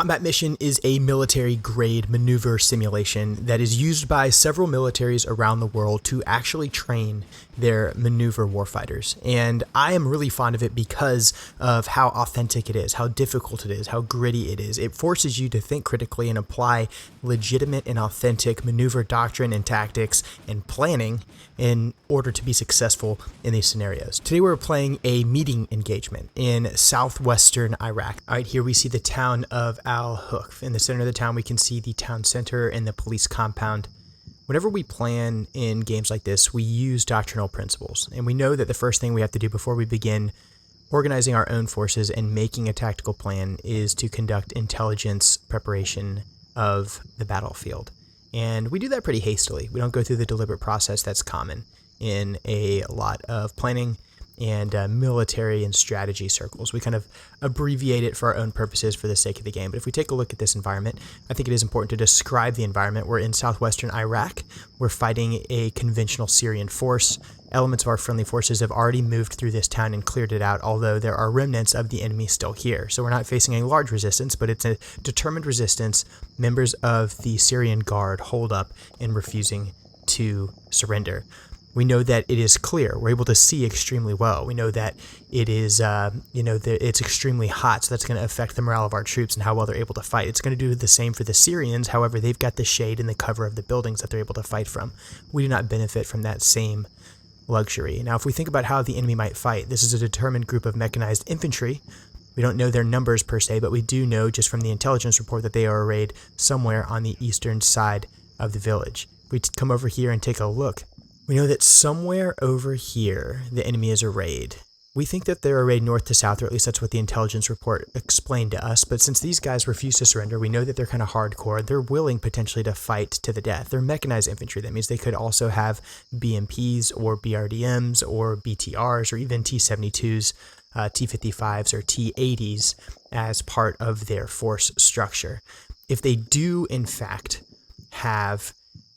Combat Mission is a military-grade maneuver simulation that is used by several militaries around the world to actually train their maneuver warfighters. And I am really fond of it because of how authentic it is, how difficult it is, how gritty it is. It forces you to think critically and apply legitimate and authentic maneuver doctrine and tactics and planning in order to be successful in these scenarios. Today we're playing a meeting engagement in southwestern Iraq. All right, here we see the town of Al-Hukf. In the center of the town, we can see the town center and the police compound. Whenever we plan in games like this, we use doctrinal principles, and we know that the first thing we have to do before we begin organizing our own forces and making a tactical plan is to conduct intelligence preparation of the battlefield. And we do that pretty hastily. We don't go through the deliberate process that's common in a lot of planning and military and strategy circles. We kind of abbreviate it for our own purposes for the sake of the game. But if we take a look at this environment, I think it is important to describe the environment. We're in southwestern Iraq. We're fighting a conventional Syrian force. Elements of our friendly forces have already moved through this town and cleared it out, although there are remnants of the enemy still here. So we're not facing a large resistance, but it's a determined resistance. Members of the Syrian Guard hold up in refusing to surrender. We know that it is clear. We're able to see extremely well. We know that it is, it's extremely hot, so that's going to affect the morale of our troops and how well they're able to fight. It's going to do the same for the Syrians. However, they've got the shade and the cover of the buildings that they're able to fight from. We do not benefit from that same luxury. Now, if we think about how the enemy might fight, this is a determined group of mechanized infantry. We don't know their numbers per se, but we do know just from the intelligence report that they are arrayed somewhere on the eastern side of the village. If we come over here and take a look, we know that somewhere over here, the enemy is arrayed. We think that they're arrayed north to south, or at least that's what the intelligence report explained to us. But since these guys refuse to surrender, we know that they're kind of hardcore. They're willing potentially to fight to the death. They're mechanized infantry. That means they could also have BMPs or BRDMs or BTRs or even T-72s, T-55s or T-80s as part of their force structure. If they do, in fact, have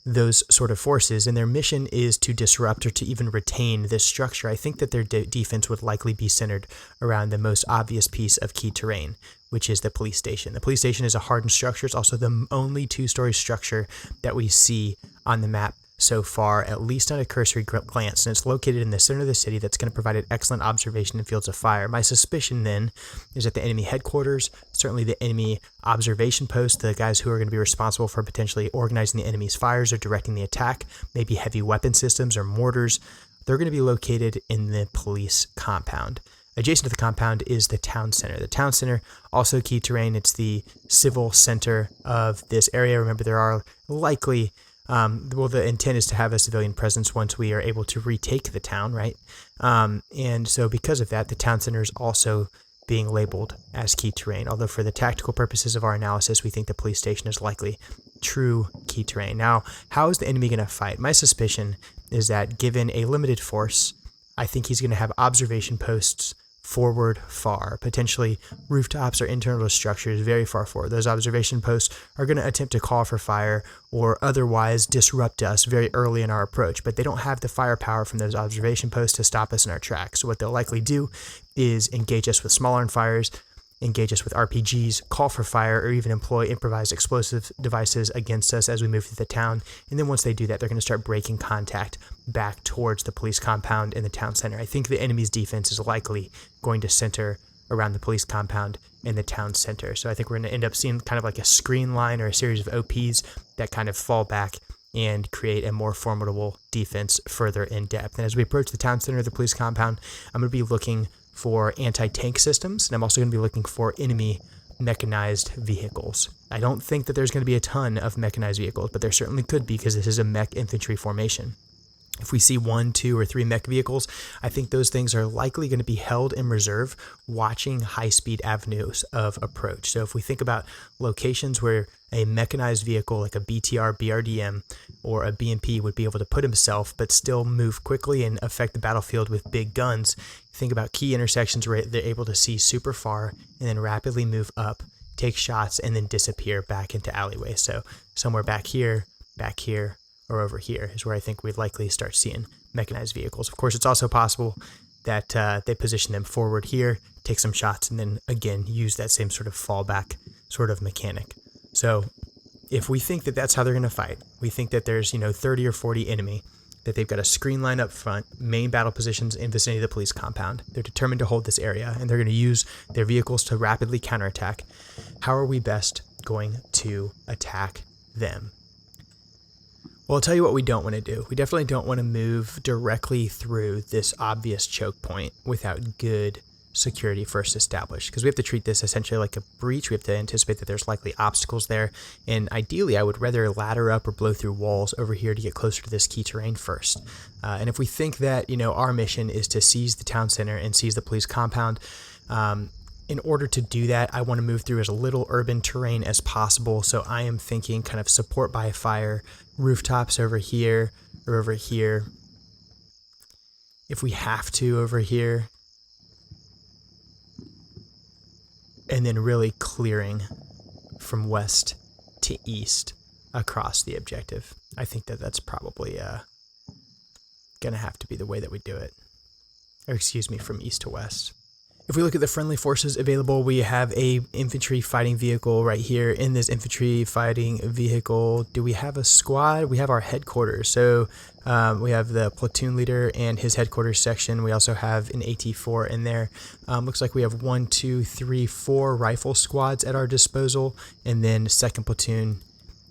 those sort of forces, and their mission is to disrupt or to even retain this structure, I think that their defense would likely be centered around the most obvious piece of key terrain, which is the police station. The police station is a hardened structure. It's also the only two-story structure that we see on the map so far, at least on a cursory glance, and it's located in the center of the city. That's going to provide an excellent observation in fields of fire. My suspicion then is that the enemy headquarters, certainly the enemy observation post, the guys who are going to be responsible for potentially organizing the enemy's fires or directing the attack, maybe heavy weapon systems or mortars, they're going to be located in the police compound. Adjacent to the compound is the town center. The town center, also key terrain. It's the civil center of this area. Remember, there are likely the intent is to have a civilian presence once we are able to retake the town, right? And so because of that, the town center is also being labeled as key terrain. Although for the tactical purposes of our analysis, we think the police station is likely true key terrain. Now, how is the enemy going to fight? My suspicion is that given a limited force, I think he's going to have observation posts forward far, potentially rooftops or internal structures very far forward. Those observation posts are going to attempt to call for fire or otherwise disrupt us very early in our approach, but they don't have the firepower from those observation posts to stop us in our tracks. So what they'll likely do is engage us with small arm fires, engage us with RPGs, call for fire, or even employ improvised explosive devices against us as we move through the town. And then once they do that, they're going to start breaking contact back towards the police compound in the town center. I think the enemy's defense is likely going to center around the police compound in the town center. So I think we're going to end up seeing kind of like a screen line or a series of OPs that kind of fall back and create a more formidable defense further in depth. And as we approach the town center of the police compound, I'm going to be looking for anti-tank systems, and I'm also going to be looking for enemy mechanized vehicles. I don't think that there's going to be a ton of mechanized vehicles, but there certainly could be because this is a mech infantry formation. If we see 1, 2, or 3 mech vehicles, I think those things are likely going to be held in reserve, watching high-speed avenues of approach. So if we think about locations where a mechanized vehicle like a BTR, BRDM, or a BMP would be able to put himself but still move quickly and affect the battlefield with big guns, think about key intersections where they're able to see super far and then rapidly move up, take shots, and then disappear back into alleyways. So somewhere back here, or over here is where I think we'd likely start seeing mechanized vehicles. Of course, it's also possible that they position them forward here, take some shots, and then again use that same sort of fallback sort of mechanic. So if we think that that's how they're going to fight, we think that there's, 30 or 40 enemy, that they've got a screen line up front, main battle positions in vicinity of the police compound. They're determined to hold this area, and they're going to use their vehicles to rapidly counterattack. How are we best going to attack them? Well, I'll tell you what we don't want to do. We definitely don't want to move directly through this obvious choke point without good security first established, because we have to treat this essentially like a breach. We have to anticipate that there's likely obstacles there, and ideally I would rather ladder up or blow through walls over here to get closer to this key terrain first. And if we think that our mission is to seize the town center and seize the police compound, in order to do that, I want to move through as little urban terrain as possible. So I am thinking kind of support by fire, rooftops over here or over here. If we have to, over here. And then really clearing from west to east across the objective. I think that that's probably going to have to be the way that we do it. Or excuse me, from east to west. If we look at the friendly forces available, we have a infantry fighting vehicle right here. In this infantry fighting vehicle, do we have a squad? We have our headquarters. So we have the platoon leader and his headquarters section. We also have an AT-4 in there. Looks like we have 1, 2, 3, 4 rifle squads at our disposal. And then second platoon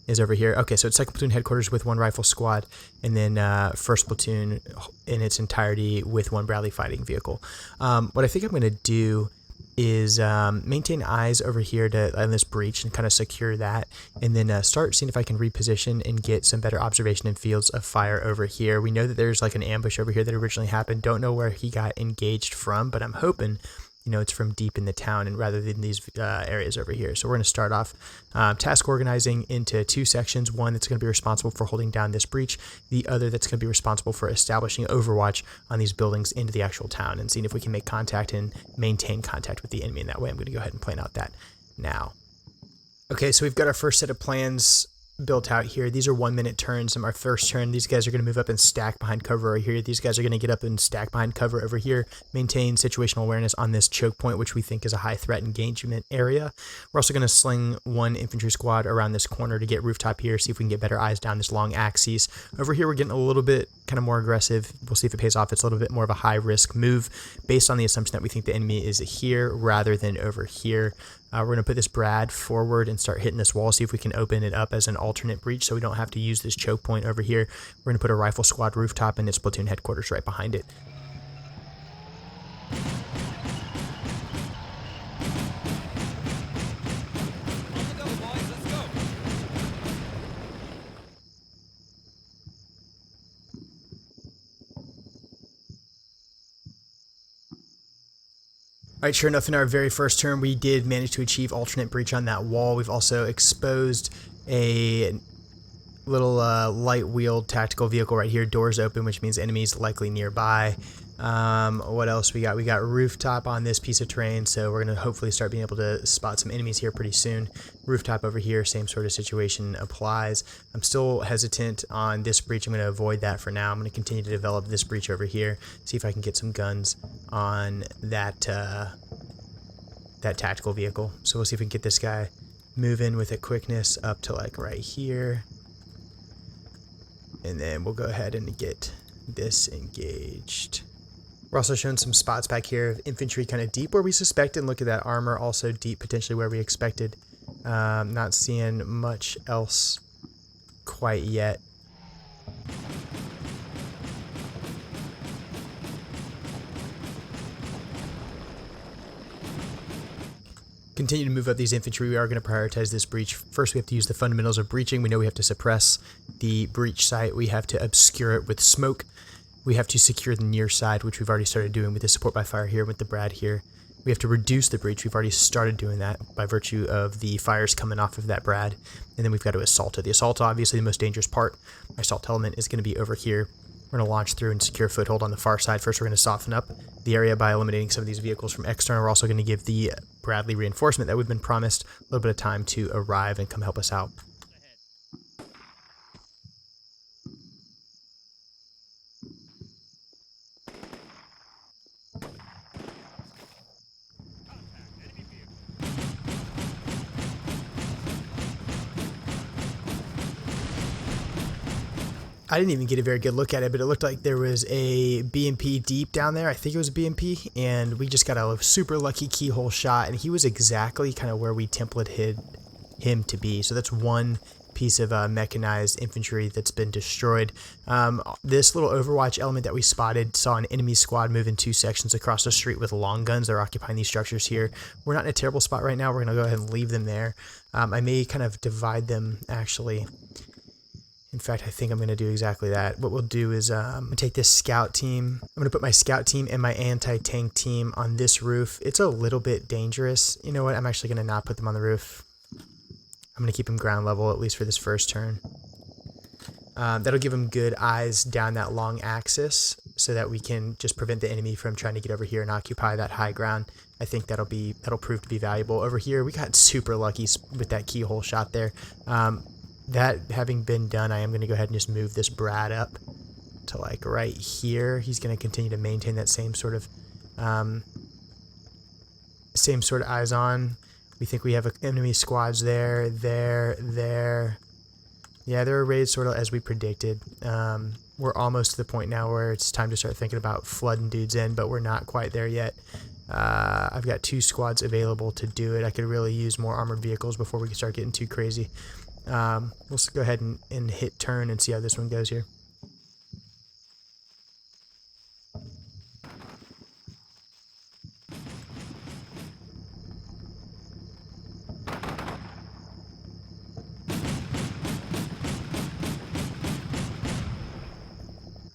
is over here. Okay, so it's second platoon headquarters with 1 rifle squad, and then first platoon in its entirety with 1 Bradley fighting vehicle. What I think I'm going to do is maintain eyes over here on this breach and kind of secure that, and then start seeing if I can reposition and get some better observation and fields of fire over here. We know that there's like an ambush over here that originally happened. Don't know where he got engaged from, but I'm hoping it's from deep in the town and rather than these areas over here. So we're going to start off task organizing into 2 sections. One that's going to be responsible for holding down this breach. The other that's going to be responsible for establishing overwatch on these buildings into the actual town and seeing if we can make contact and maintain contact with the enemy in that way. I'm going to go ahead and plan out that now. Okay, so we've got our first set of plans built out here. These are 1-minute turns. In our first turn, these guys are going to move up and stack behind cover right here. These guys are going to get up and stack behind cover over here, maintain situational awareness on this choke point, which we think is a high threat engagement area. We're also going to sling 1 infantry squad around this corner to get rooftop here, see if we can get better eyes down this long axis. Over here, we're getting a little bit kind of more aggressive. We'll see if it pays off. It's a little bit more of a high risk move based on the assumption that we think the enemy is here rather than over here. We're going to put this Brad forward and start hitting this wall, see if we can open it up as an alternate breach so we don't have to use this choke point over here. We're going to put a rifle squad rooftop and its platoon headquarters right behind it. All right, sure enough, in our very first turn, we did manage to achieve alternate breach on that wall. We've also exposed a little light-wheeled tactical vehicle right here, doors open, which means enemies likely nearby. What else we got? We got rooftop on this piece of terrain, so we're going to hopefully start being able to spot some enemies here pretty soon. Rooftop over here, same sort of situation applies. I'm still hesitant on this breach. I'm going to avoid that for now. I'm going to continue to develop this breach over here, see if I can get some guns on that that tactical vehicle. So we'll see if we can get this guy moving with a quickness up to like right here. And then we'll go ahead and get this engaged. We're also showing some spots back here of infantry kind of deep where we suspected. And look at that armor, also deep potentially where we expected. Not seeing much else quite yet. Continue to move up these infantry. We are going to prioritize this breach. First, we have to use the fundamentals of breaching. We know we have to suppress the breach site. We have to obscure it with smoke. We have to secure the near side, which we've already started doing with the support by fire here, with the Brad here. We have to reduce the breach. We've already started doing that by virtue of the fires coming off of that Brad. And then we've got to assault it. The assault, obviously the most dangerous part. Our assault element is going to be over here. We're going to launch through and secure a foothold on the far side. First, we're going to soften up the area by eliminating some of these vehicles from external. We're also going to give the Bradley reinforcement that we've been promised a little bit of time to arrive and come help us out. I didn't even get a very good look at it, but it looked like there was a BMP deep down there. I think it was a BMP, and we just got a super lucky keyhole shot, and he was exactly kind of where we template hid him to be. So that's one piece of mechanized infantry that's been destroyed. This little Overwatch element that we spotted saw an enemy squad move in 2 sections across the street with long guns. They're occupying these structures here. We're not in a terrible spot right now. We're going to go ahead and leave them there. I may kind of divide them, actually. In fact, I think I'm going to do exactly that. What we'll do is I'm going to take this scout team. I'm going to put my scout team and my anti-tank team on this roof. It's a little bit dangerous. You know what? I'm actually going to not put them on the roof. I'm going to keep them ground level, at least for this first turn. That'll give them good eyes down that long axis so that we can just prevent the enemy from trying to get over here and occupy that high ground. I think that'll prove to be valuable. Over here, we got super lucky with that keyhole shot there. That having been done, I am going to go ahead and just move this Brad up to like right here. He's going to continue to maintain that same sort of eyes on. We think we have enemy squads there. Yeah, they're arrayed sort of as we predicted. We're almost to the point now where it's time to start thinking about flooding dudes in, but we're not quite there yet. I've got 2 squads available to do it. I could really use more armored vehicles before we can start getting too crazy. We'll go ahead and hit turn and see how this one goes here.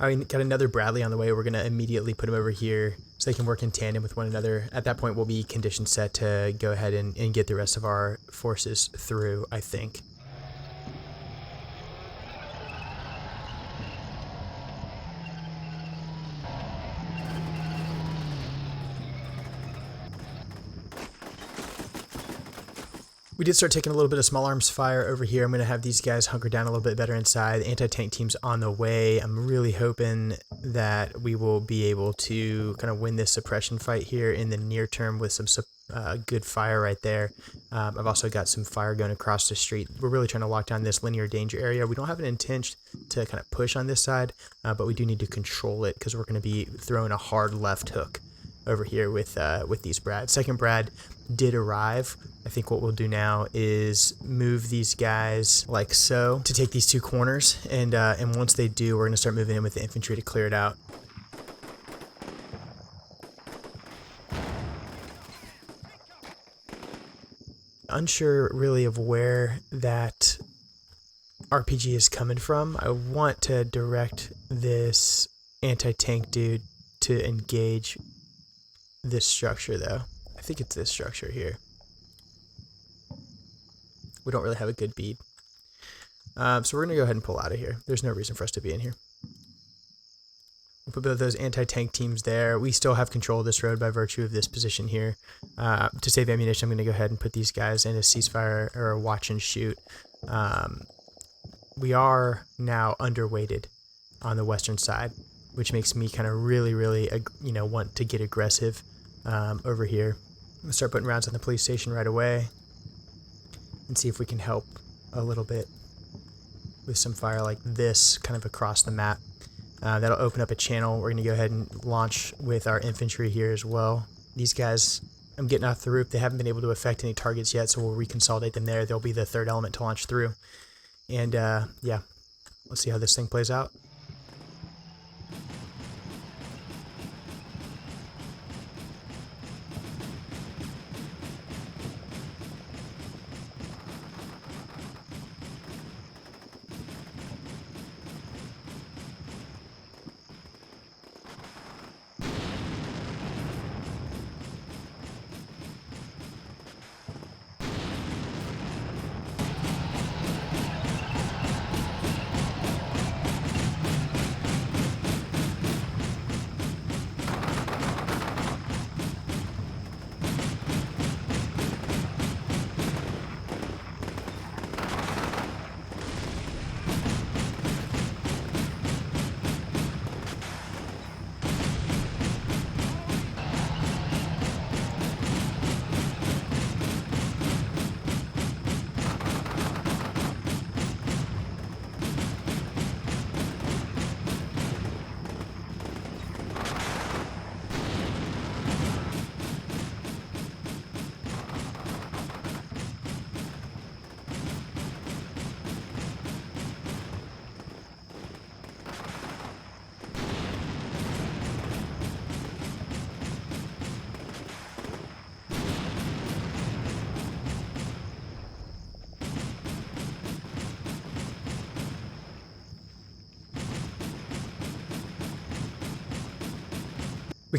I got another Bradley on the way. We're going to immediately put him over here so they can work in tandem with one another. At that point, we'll be condition set to go ahead and get the rest of our forces through, I think. We did start taking a little bit of small arms fire over here. I'm going to have these guys hunker down a little bit better inside. The anti-tank team's on the way. I'm really hoping that we will be able to kind of win this suppression fight here in the near term with some good fire right there. I've also got some fire going across the street. We're really trying to lock down this linear danger area. We don't have an intent to kind of push on this side, but we do need to control it because we're going to be throwing a hard left hook over here with these Brad. Second Brad did arrive. I think what we'll do now is move these guys like so to take these 2 corners, and once they do, we're going to start moving in with the infantry to clear it out. Unsure really of where that RPG is coming from. I want to direct this anti-tank dude to engage this structure though. I think it's this structure here. We don't really have a good bead. So we're going to go ahead and pull out of here. There's no reason for us to be in here. We'll put both those anti-tank teams there. We still have control of this road by virtue of this position here. To save ammunition, I'm going to go ahead and put these guys in a ceasefire or a watch and shoot. We are now underweighted on the western side, which makes me kind of really want to get aggressive over here. I'm going to start putting rounds on the police station right away and see if we can help a little bit with some fire like this kind of across the map. That'll open up a channel. We're going to go ahead and launch with our infantry here as well. These guys, I'm getting off the roof. They haven't been able to affect any targets yet, so we'll reconsolidate them there. They'll be the third element to launch through. And yeah, let's see how this thing plays out.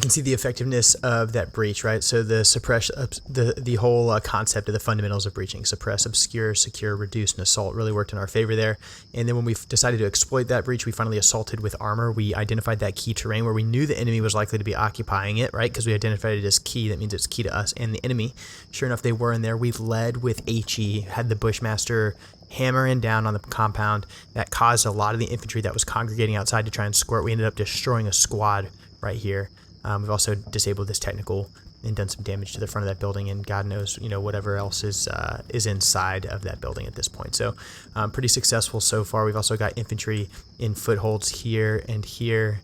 we can see the effectiveness of that breach, right? So the the whole concept of the fundamentals of breaching: suppress, obscure, secure, reduce, and assault really worked in our favor there. And then when we decided to exploit that breach, we finally assaulted with armor. We identified that key terrain where we knew the enemy was likely to be occupying it, right? Because we identified it as key. That means it's key to us and the enemy. Sure enough, they were in there. We led with HE, had the Bushmaster hammering down on the compound. That caused a lot of the infantry that was congregating outside to try and squirt. We ended up destroying a squad right here. We've also disabled this technical and done some damage to the front of that building, and God knows, whatever else is inside of that building at this point. So pretty successful so far. We've also got infantry in footholds here and here,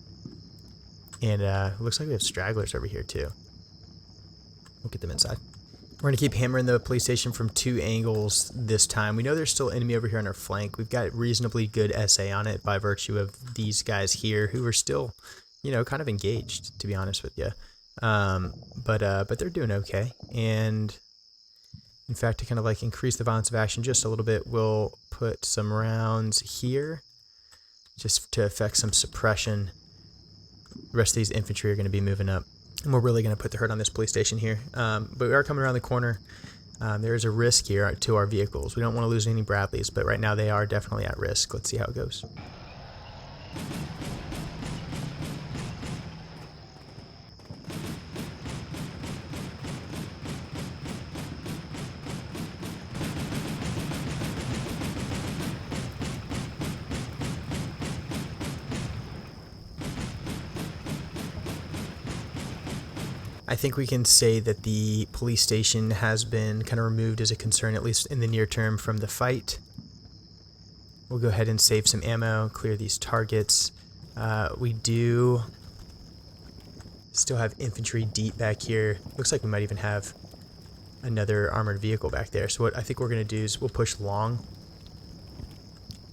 and looks like we have stragglers over here too. We'll get them inside. We're going to keep hammering the police station from 2 angles this time. We know there's still enemy over here on our flank. We've got reasonably good SA on it by virtue of these guys here who are still, kind of engaged, to be honest with you. But they're doing okay. And in fact, to kind of like increase the violence of action just a little bit, we'll put some rounds here just to affect some suppression. The rest of these infantry are going to be moving up. And we're really going to put the hurt on this police station here. But we are coming around the corner. There is a risk here to our vehicles. We don't want to lose any Bradleys, but right now they are definitely at risk. Let's see how it goes. I think we can say that the police station has been kind of removed as a concern, at least in the near term, from the fight. We'll go ahead and save some ammo, clear these targets. We do still have infantry deep back here. Looks like we might even have another armored vehicle back there. So what I think we're going to do is we'll push long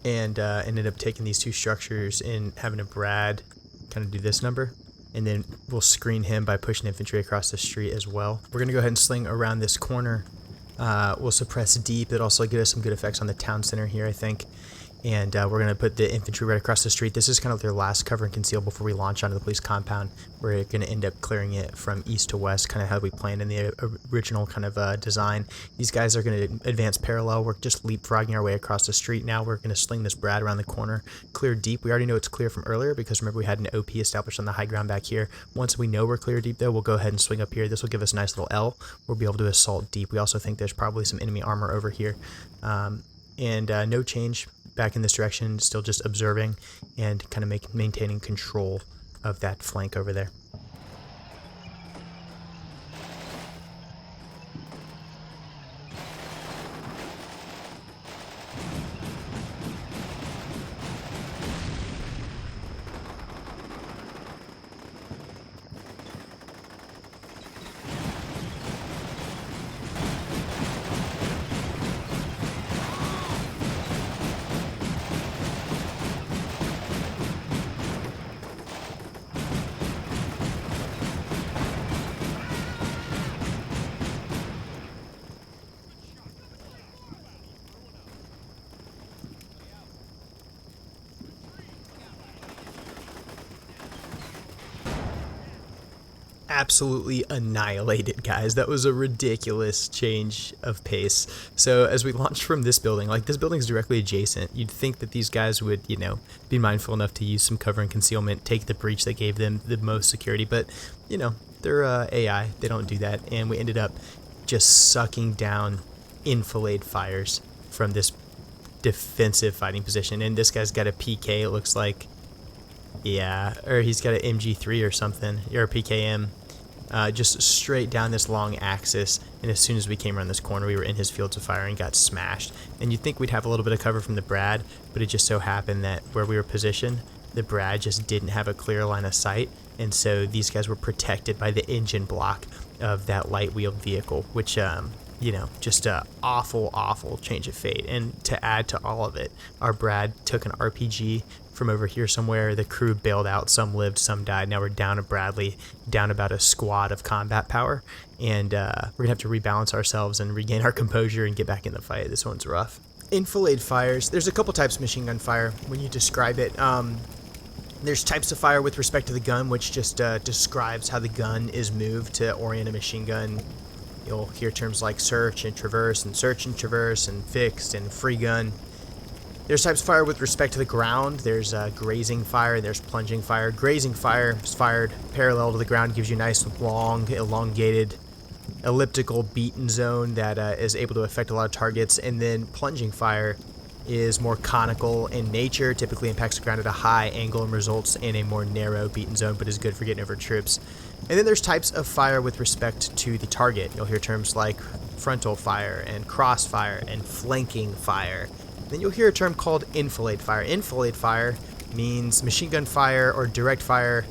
and ended up taking these 2 structures and having a Brad kind of do this number. And then we'll screen him by pushing infantry across the street as well. We're going to go ahead and sling around this corner. We'll suppress deep. It'll also get us some good effects on the town center here, I think. And we're going to put the infantry right across the street. This is kind of their last cover and conceal before we launch onto the police compound. We're going to end up clearing it from east to west, kind of how we planned in the original kind of design. These guys are going to advance parallel. We're just leapfrogging our way across the street. Now we're going to sling this Brad around the corner, clear deep. We already know it's clear from earlier because remember we had an OP established on the high ground back here. Once we know we're clear deep though, we'll go ahead and swing up here. This will give us a nice little L. We'll be able to assault deep. We also think there's probably some enemy armor over here. No change back in this direction, still just observing and kind of maintaining control of that flank over there. Absolutely annihilated, guys. That was a ridiculous change of pace. So as we launched from this building, like this building is directly adjacent, you'd think that these guys would, be mindful enough to use some cover and concealment, take the breach that gave them the most security, but, they're AI. They don't do that, and we ended up just sucking down enfilade fires from this defensive fighting position, and this guy's got a PK, it looks like. Yeah, or he's got an MG3 or something, or a PKM. Just straight down this long axis, and as soon as we came around this corner, we were in his fields of fire and got smashed. And you'd think we'd have a little bit of cover from the Brad, but it just so happened that where we were positioned, the Brad just didn't have a clear line of sight, and so these guys were protected by the engine block of that light-wheeled vehicle, which, just a awful change of fate. And to add to all of it, our Brad took an RPG from over here somewhere. The crew bailed out. Some lived, some died. Now we're down a Bradley, down about a squad of combat power, and we're gonna have to rebalance ourselves and regain our composure and get back in the fight. This one's rough. Enfilade fires. There's a couple types of machine gun fire when you describe it. There's types of fire with respect to the gun, which just describes how the gun is moved to orient a machine gun. You'll hear terms like search and traverse and fixed and free gun. There's types of fire with respect to the ground. There's grazing fire, there's plunging fire. Grazing fire is fired parallel to the ground, gives you a nice long, elongated, elliptical beaten zone that is able to affect a lot of targets. And then plunging fire is more conical in nature, typically impacts the ground at a high angle and results in a more narrow beaten zone, but is good for getting over troops. And then there's types of fire with respect to the target. You'll hear terms like frontal fire and crossfire and flanking fire. Then you'll hear a term called enfilade fire. Enfilade fire means machine gun fire or direct fire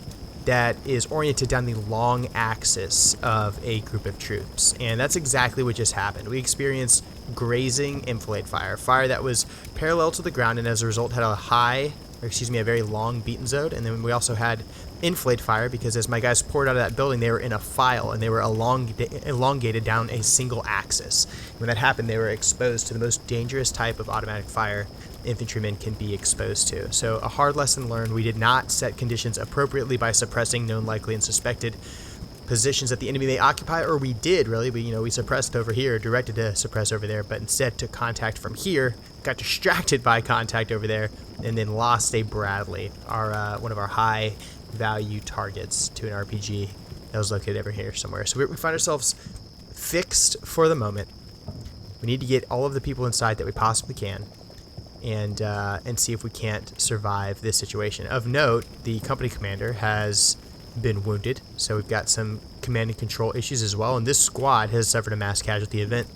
that is oriented down the long axis of a group of troops. And that's exactly what just happened. We experienced grazing enfilade fire, fire that was parallel to the ground and as a result had a very long beaten zone. And then we also had enfilade fire because as my guys poured out of that building, they were in a file and they were elongated down a single axis. When that happened, they were exposed to the most dangerous type of automatic fire infantrymen can be exposed to. So a hard lesson learned: we did not set conditions appropriately by suppressing known, likely, and suspected positions that the enemy may occupy, or we did really. We suppressed over here, directed to suppress over there, but instead took contact from here, got distracted by contact over there, and then lost a Bradley, one of our high value targets, to an RPG that was located over here somewhere. So we find ourselves fixed for the moment. We need to get all of the people inside that we possibly can, and see if we can't survive this situation. Of note, the company commander has been wounded, so we've got some command and control issues as well, and this squad has suffered a mass casualty event,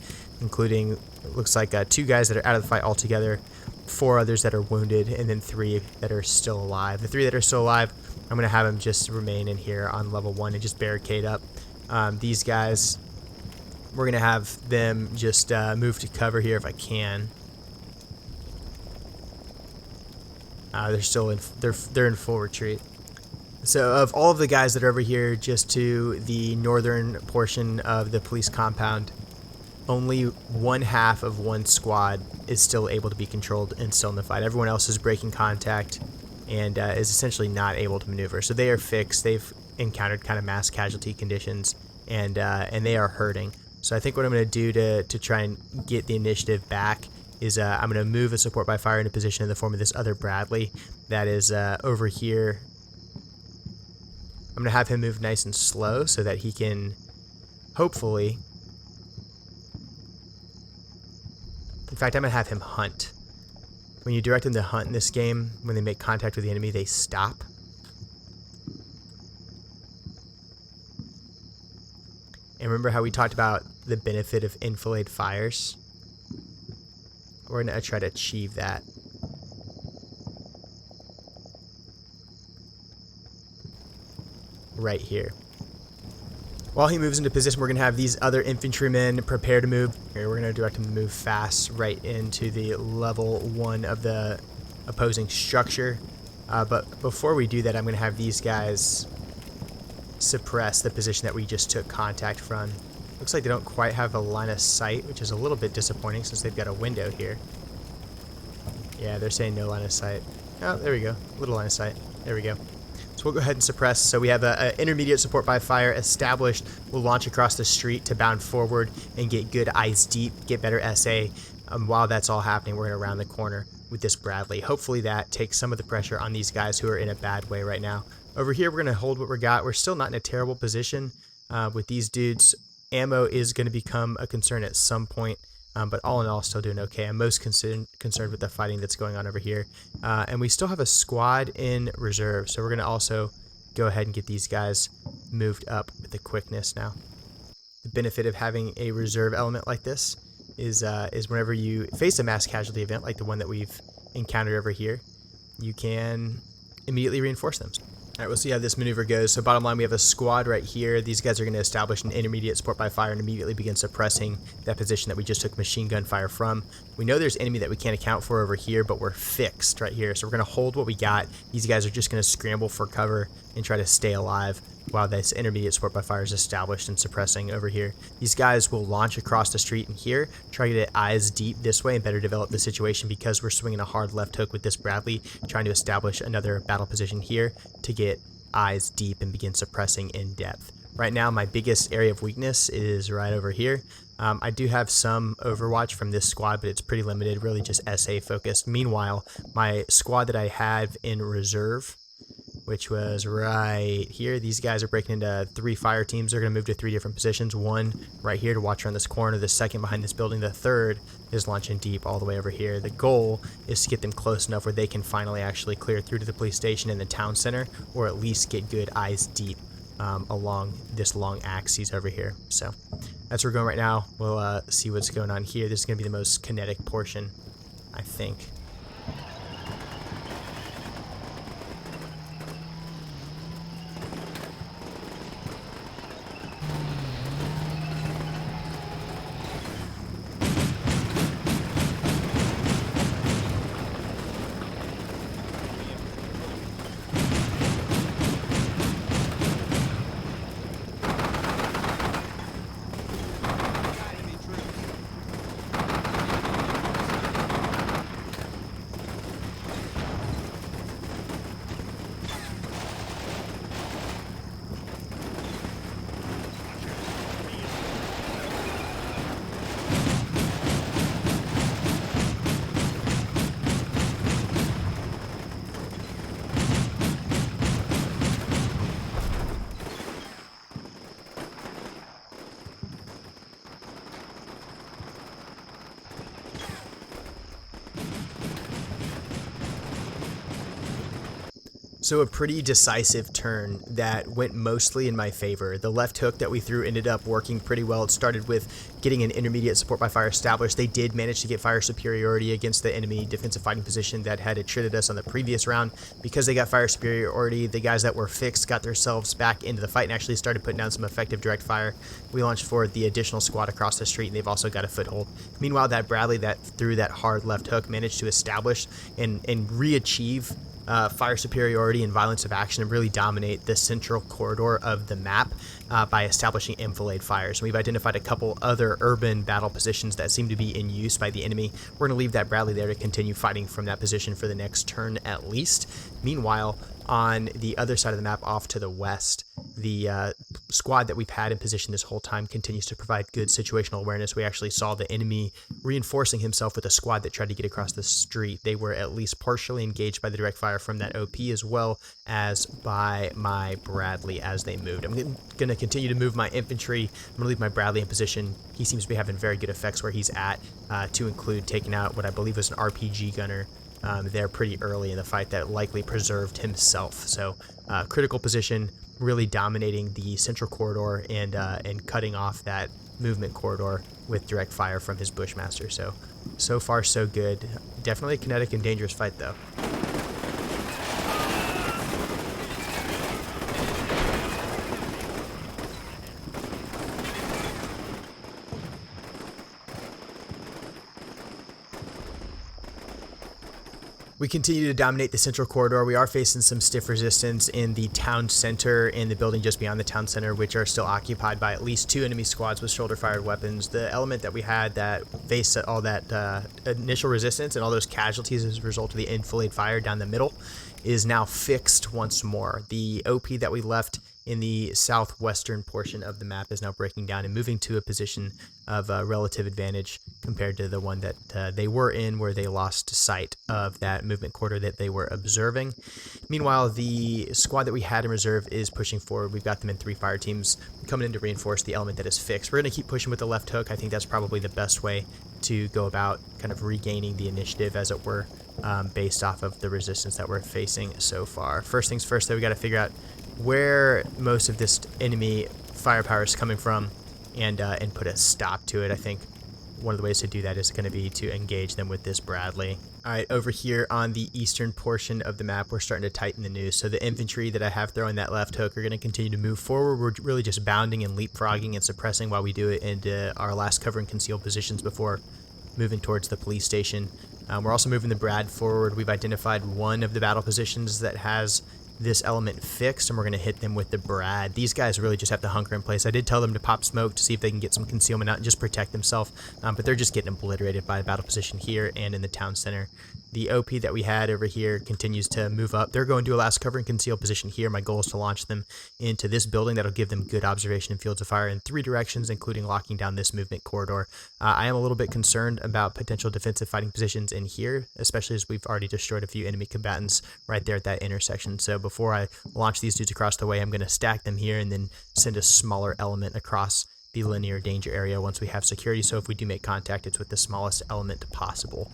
including, it looks like 2 guys that are out of the fight altogether, 4 others that are wounded, and then 3 that are still alive. The 3 that are still alive, I'm going to have them just remain in here on level 1 and just barricade up. These guys, we're going to have them just move to cover here if I can. They're still they're in full retreat. So of all of the guys that are over here just to the northern portion of the police compound, only 1/2 of one squad is still able to be controlled and still in the fight. Everyone else is breaking contact and is essentially not able to maneuver. So they are fixed. They've encountered kind of mass casualty conditions, and they are hurting. So I think what I'm going to do to try and get the initiative back is I'm going to move a support by fire into position in the form of this other Bradley that is over here. I'm going to have him move nice and slow so that he can hopefully... In fact, I'm going to have him hunt. When you direct them to hunt in this game, when they make contact with the enemy, they stop. And remember how we talked about the benefit of enfilade fires? We're going to try to achieve that. Right here. While he moves into position, we're going to have these other infantrymen prepare to move. Here, we're going to direct them to move fast right into the level 1 of the opposing structure. But before we do that, I'm going to have these guys suppress the position that we just took contact from. Looks like they don't quite have a line of sight, which is a little bit disappointing since they've got a window here. Yeah, they're saying no line of sight. Oh, there we go. Little line of sight. There we go. So we'll go ahead and suppress. So we have an intermediate support by fire established. We'll launch across the street to bound forward and get good eyes deep, get better SA. While that's all happening, we're going to round the corner with this Bradley. Hopefully that takes some of the pressure on these guys who are in a bad way right now. Over here, we're going to hold what we got. We're still not in a terrible position with these dudes. Ammo is going to become a concern at some point. But all in all, still doing okay. I'm most concerned with the fighting that's going on over here. And we still have a squad in reserve, so we're going to also go ahead and get these guys moved up with the quickness now. The benefit of having a reserve element like this is whenever you face a mass casualty event like the one that we've encountered over here, you can immediately reinforce them. All right, we'll see how this maneuver goes. So bottom line, we have a squad right here. These guys are going to establish an intermediate support by fire and immediately begin suppressing that position that we just took machine gun fire from. We know there's enemy that we can't account for over here, but we're fixed right here. So we're going to hold what we got. These guys are just going to scramble for cover and try to stay alive while this intermediate support by fire is established and suppressing over here. These guys will launch across the street in here, try to get eyes deep this way and better develop the situation because we're swinging a hard left hook with this Bradley, trying to establish another battle position here to get eyes deep and begin suppressing in depth. Right now, my biggest area of weakness is right over here. I do have some overwatch from this squad, but it's pretty limited, really just SA focused. Meanwhile, my squad that I have in reserve, which was right here, these guys are breaking into 3 fire teams. They're going to move to 3 different positions. One right here to watch around this corner, the second behind this building, the third is launching deep all the way over here. The goal is to get them close enough where they can finally actually clear through to the police station in the town center, or at least get good eyes deep along this long axis over here. So that's where we're going right now. We'll see what's going on here. This is going to be the most kinetic portion, I think. So a pretty decisive turn that went mostly in my favor. The left hook that we threw ended up working pretty well. It started with getting an intermediate support by fire established. They did manage to get fire superiority against the enemy defensive fighting position that had attrited us on the previous round. Because they got fire superiority, the guys that were fixed got themselves back into the fight and actually started putting down some effective direct fire. We launched forward the additional squad across the street, and they've also got a foothold. Meanwhile, that Bradley that threw that hard left hook managed to establish and re-achieve fire superiority and violence of action and really dominate the central corridor of the map by establishing enfilade fires. We've identified a couple other urban battle positions that seem to be in use by the enemy. We're going to leave that Bradley there to continue fighting from that position for the next turn at least. Meanwhile, on the other side of the map off to the west, the squad that we've had in position this whole time continues to provide good situational awareness. We actually saw the enemy reinforcing himself with a squad that tried to get across the street. They were at least partially engaged by the direct fire from that OP as well as by my Bradley as they moved. I'm going to continue to move my infantry. I'm going to leave my Bradley in position. He seems to be having very good effects where he's at, to include taking out what I believe was an RPG gunner there pretty early in the fight that likely preserved himself. So critical position, really dominating the central corridor and cutting off that movement corridor with direct fire from his Bushmaster. So far so good. Definitely a kinetic and dangerous fight though. We continue to dominate the central corridor. We are facing some stiff resistance in the town center and the building just beyond the town center, which are still occupied by at least 2 enemy squads with shoulder-fired weapons. The element that we had that faced all that initial resistance and all those casualties as a result of the enfilade fire down the middle is now fixed once more. The OP that we left in the southwestern portion of the map is now breaking down and moving to a position of relative advantage compared to the one that they were in, where they lost sight of that movement corridor that they were observing. Meanwhile, the squad that we had in reserve is pushing forward. We've got them in 3 fire teams coming in to reinforce the element that is fixed. We're going to keep pushing with the left hook. I think that's probably the best way to go about kind of regaining the initiative, as it were, based off of the resistance that we're facing so far. First things first, though, we got to figure out where most of this enemy firepower is coming from and put a stop to it. I think one of the ways to do that is going to be to engage them with this Bradley. All right, over here on the eastern portion of the map, we're starting to tighten the noose. So the infantry that I have throwing that left hook are going to continue to move forward. We're really just bounding and leapfrogging and suppressing while we do it into our last cover and conceal positions before moving towards the police station. We're also moving the Brad forward. We've identified one of the battle positions that has this element fixed, and we're going to hit them with the Brad. These guys really just have to hunker in place. I did tell them to pop smoke to see if they can get some concealment out and just protect themselves, but they're just getting obliterated by the battle position here and in the town center. The OP that we had over here continues to move up. They're going to a last cover and conceal position here. My goal is to launch them into this building. That'll give them good observation and fields of fire in 3 directions, including locking down this movement corridor. I am a little bit concerned about potential defensive fighting positions in here, especially as we've already destroyed a few enemy combatants right there at that intersection. So before I launch these dudes across the way, I'm going to stack them here and then send a smaller element across the linear danger area once we have security. So if we do make contact, it's with the smallest element possible.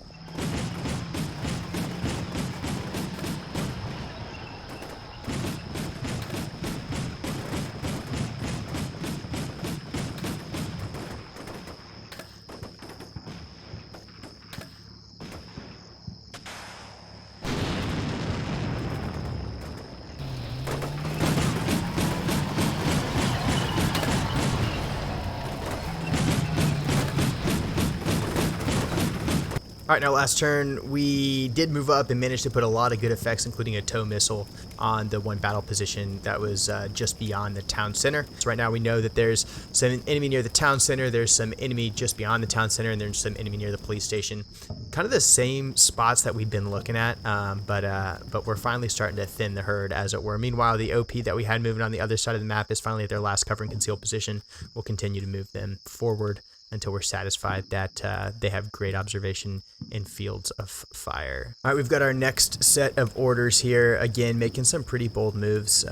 All right, in our last turn, we did move up and managed to put a lot of good effects, including a tow missile on the one battle position that was just beyond the town center. So right now we know that there's some enemy near the town center, there's some enemy just beyond the town center, and there's some enemy near the police station. Kind of the same spots that we've been looking at, but we're finally starting to thin the herd, as it were. Meanwhile, the OP that we had moving on the other side of the map is finally at their last cover and conceal position. We'll continue to move them forward until we're satisfied that they have great observation in fields of fire. All right, we've got our next set of orders here. Again, making some pretty bold moves.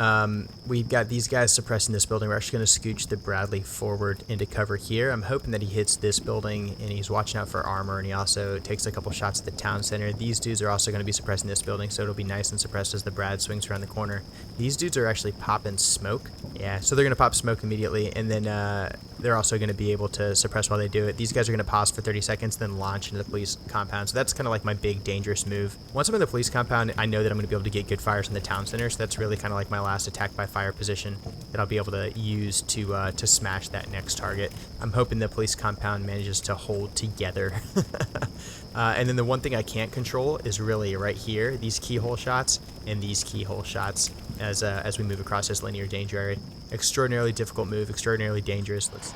We've got these guys suppressing this building. We're actually going to scooch the Bradley forward into cover here. I'm hoping that he hits this building, and he's watching out for armor, and he also takes a couple shots at the town center. These dudes are also going to be suppressing this building, so it'll be nice and suppressed as the Brad swings around the corner. These dudes are actually popping smoke. Yeah, so they're going to pop smoke immediately, and then they're also going to be able to suppress while they do it. These guys are going to pause for 30 seconds, then launch into the police compound. So that's kind of like my big dangerous move. Once I'm in the police compound, I know that I'm going to be able to get good fires in the town center. So that's really kind of like my last attack by fire position that I'll be able to use to smash that next target. I'm hoping the police compound manages to hold together. And then the one thing I can't control is really right here, these keyhole shots and these keyhole shots as we move across this linear danger area. Extraordinarily difficult move, extraordinarily dangerous. Let's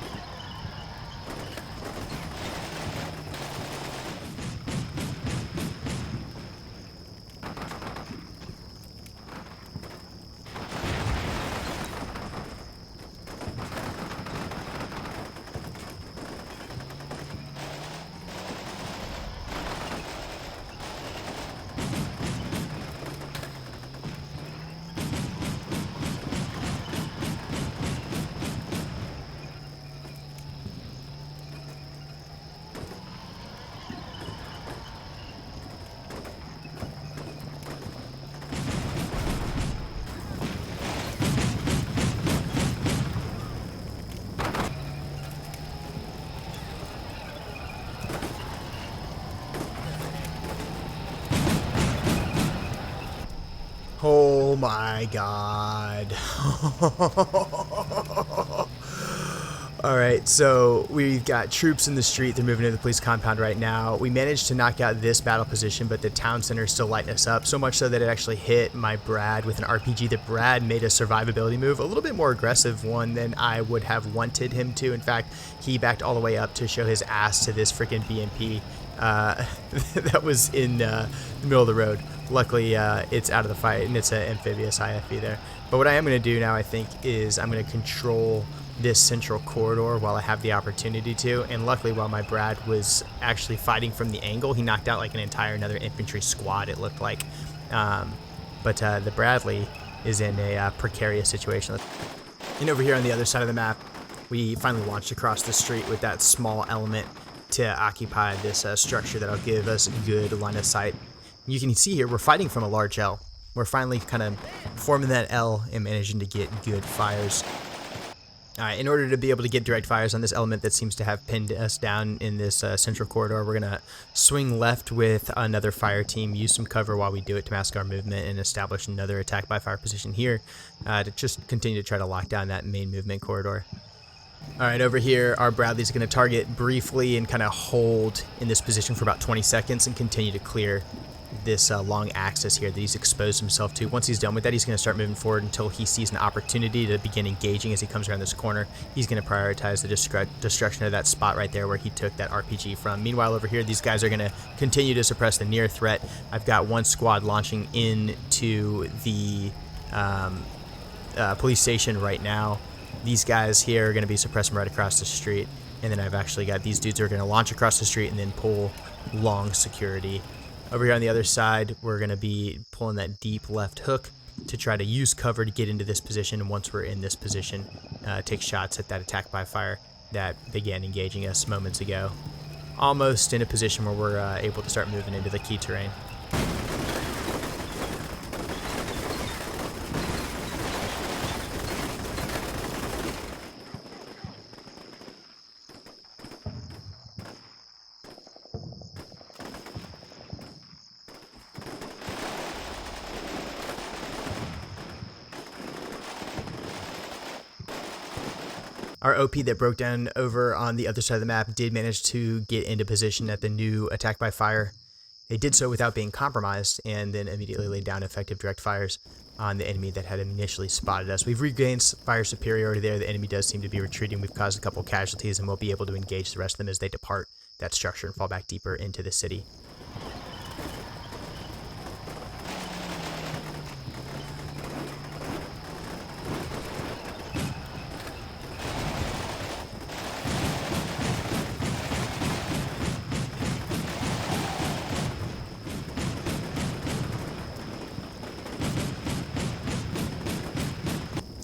Oh my god. Alright, so we've got troops in the street. They're moving to the police compound right now. We managed to knock out this battle position, but the town center is still lighting us up, so much so that it actually hit my Brad with an RPG. The Brad made a survivability move, a little bit more aggressive one than I would have wanted him to. In fact, he backed all the way up to show his ass to this freaking BMP that was in the middle of the road. Luckily, it's out of the fight, and it's an amphibious IFV there. But what I am going to do now, I think, is I'm going to control this central corridor while I have the opportunity to. And luckily, while my Brad was actually fighting from the angle, he knocked out like an entire another infantry squad, it looked like. But the Bradley is in a precarious situation. And over here on the other side of the map, we finally launched across the street with that small element to occupy this structure that'll give us good line of sight. You can see here we're fighting from a large L. We're finally kind of forming that L and managing to get good fires. In order to be able to get direct fires on this element that seems to have pinned us down in this central corridor, we're going to swing left with another fire team, use some cover while we do it to mask our movement, and establish another attack by fire position here to just continue to try to lock down that main movement corridor. Alright, over here, our Bradley's going to target briefly and kind of hold in this position for about 20 seconds and continue to clear this long axis here that he's exposed himself to. Once he's done with that, he's going to start moving forward until he sees an opportunity to begin engaging. As he comes around this corner, he's going to prioritize the destruction of that spot right there where he took that RPG from. Meanwhile, over here, these guys are going to continue to suppress the near threat. I've got one squad launching into the police station right now. These guys here are going to be suppressing right across the street. And then I've actually got these dudes who are going to launch across the street and then pull long security. Over here on the other side, we're going to be pulling that deep left hook to try to use cover to get into this position. And once we're in this position, take shots at that attack by fire that began engaging us moments ago. Almost in a position where we're able to start moving into the key terrain. Our OP that broke down over on the other side of the map did manage to get into position at the new attack by fire. They did so without being compromised and then immediately laid down effective direct fires on the enemy that had initially spotted us. We've regained fire superiority there. The enemy does seem to be retreating. We've caused a couple casualties and we'll be able to engage the rest of them as they depart that structure and fall back deeper into the city.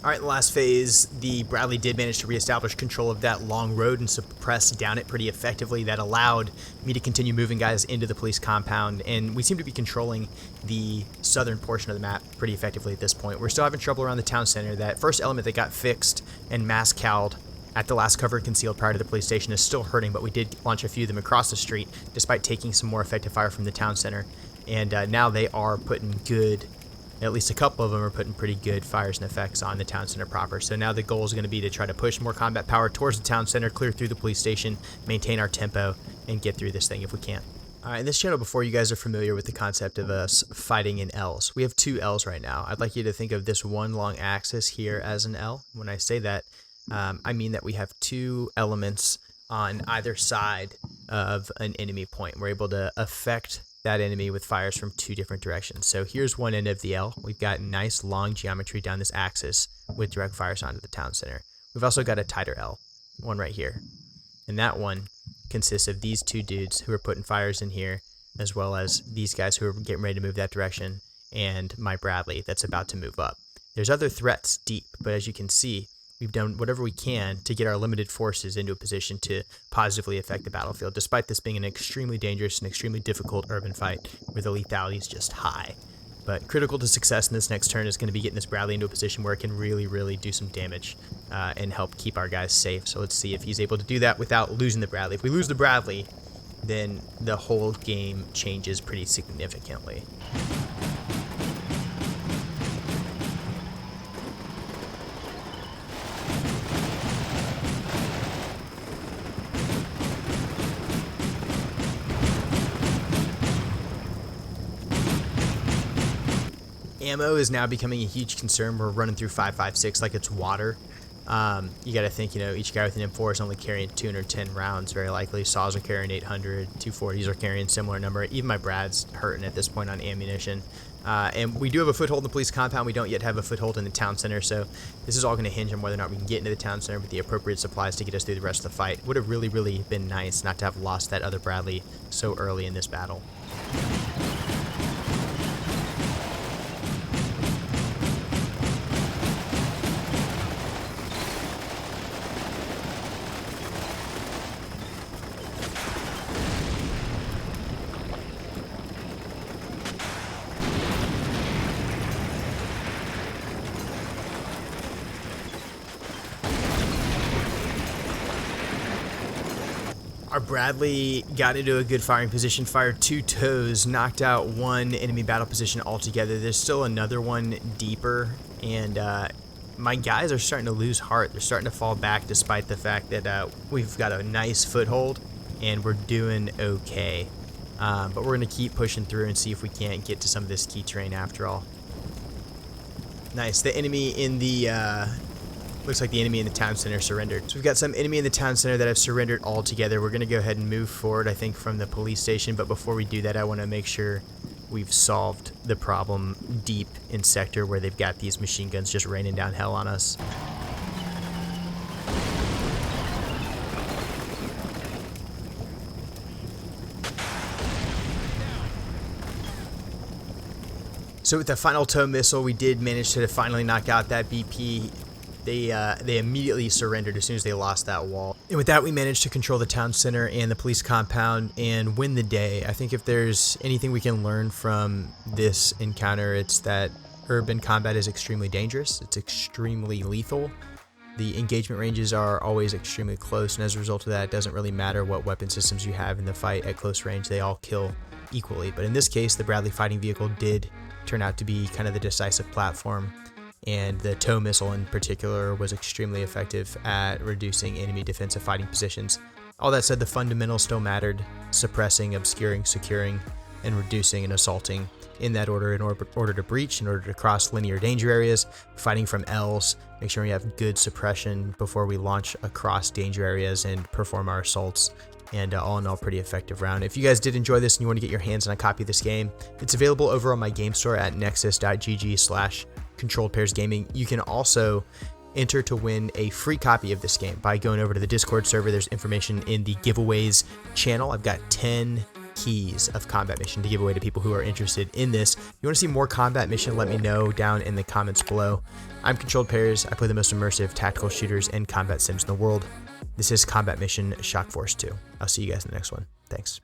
All right, in the last phase, the Bradley did manage to reestablish control of that long road and suppress down it pretty effectively. That allowed me to continue moving guys into the police compound, and we seem to be controlling the southern portion of the map pretty effectively at this point. We're still having trouble around the town center. That first element that got fixed and mass cowed at the last cover concealed prior to the police station is still hurting, but we did launch a few of them across the street despite taking some more effective fire from the town center. And now they are putting good, at least a couple of them are putting pretty good fires and effects on the town center proper. So now the goal is going to be to try to push more combat power towards the town center, clear through the police station, maintain our tempo, and get through this thing if we can. All right, in this channel before, you guys are familiar with the concept of us fighting in L's. We have two L's right now. I'd like you to think of this one long axis here as an L. When I say that, I mean that we have two elements on either side of an enemy point. We're able to affect that enemy with fires from two different directions. So here's one end of the L. We've got nice long geometry down this axis with direct fires onto the town center. We've also got a tighter L, one right here. And that one consists of these two dudes who are putting fires in here, as well as these guys who are getting ready to move that direction, and my Bradley that's about to move up. There's other threats deep, but as you can see, we've done whatever we can to get our limited forces into a position to positively affect the battlefield, despite this being an extremely dangerous and extremely difficult urban fight where the lethality is just high. But critical to success in this next turn is going to be getting this Bradley into a position where it can really, really do some damage and help keep our guys safe. So let's see if he's able to do that without losing the Bradley. If we lose the Bradley, then the whole game changes pretty significantly. Ammo is now becoming a huge concern. We're running through 5.56 like it's water. You got to think, each guy with an M4 is only carrying 210 rounds, very likely. Saws are carrying 800, 240s are carrying a similar number. Even my Brad's hurting at this point on ammunition. And we do have a foothold in the police compound. We don't yet have a foothold in the town center, so this is all going to hinge on whether or not we can get into the town center with the appropriate supplies to get us through the rest of the fight. Would have really, really been nice not to have lost that other Bradley so early in this battle. Our Bradley got into a good firing position, fired two toes, knocked out one enemy battle position altogether. There's still another one deeper, and my guys are starting to lose heart. They're starting to fall back despite the fact that we've got a nice foothold and we're doing okay. but we're going to keep pushing through and see if we can't get to some of this key terrain after all. Nice. The enemy in the... looks like the enemy in the town center surrendered. So we've got some enemy in the town center that have surrendered altogether. We're going to go ahead and move forward, I think, from the police station. But before we do that, I want to make sure we've solved the problem deep in sector where they've got these machine guns just raining down hell on us. So with the final tow missile, we did manage to finally knock out that BP. They immediately surrendered as soon as they lost that wall. And with that, we managed to control the town center and the police compound and win the day. I think if there's anything we can learn from this encounter, it's that urban combat is extremely dangerous. It's extremely lethal. The engagement ranges are always extremely close, and as a result of that, it doesn't really matter what weapon systems you have in the fight at close range. They all kill equally. But in this case, the Bradley fighting vehicle did turn out to be kind of the decisive platform, and the tow missile in particular was extremely effective at reducing enemy defensive fighting positions. All that said, the fundamentals still mattered: suppressing, obscuring, securing, and reducing and assaulting in that order, in order to breach, in order to cross linear danger areas, fighting from L's, make sure we have good suppression before we launch across danger areas and perform our assaults. And all in all, pretty effective round. If you guys did enjoy this and you want to get your hands on a copy of this game, it's available over on my game store at nexus.gg/controlledpairsgaming. You can also enter to win a free copy of this game by going over to the Discord server. There's information in the giveaways channel. I've got 10 keys of combat mission to give away to people who are interested in this. If you want to see more combat mission, let me know down in the comments below. I'm Controlled Pairs. I play the most immersive tactical shooters and combat sims in the world. This is Combat Mission Shock Force 2. I'll see you guys in the next one. Thanks.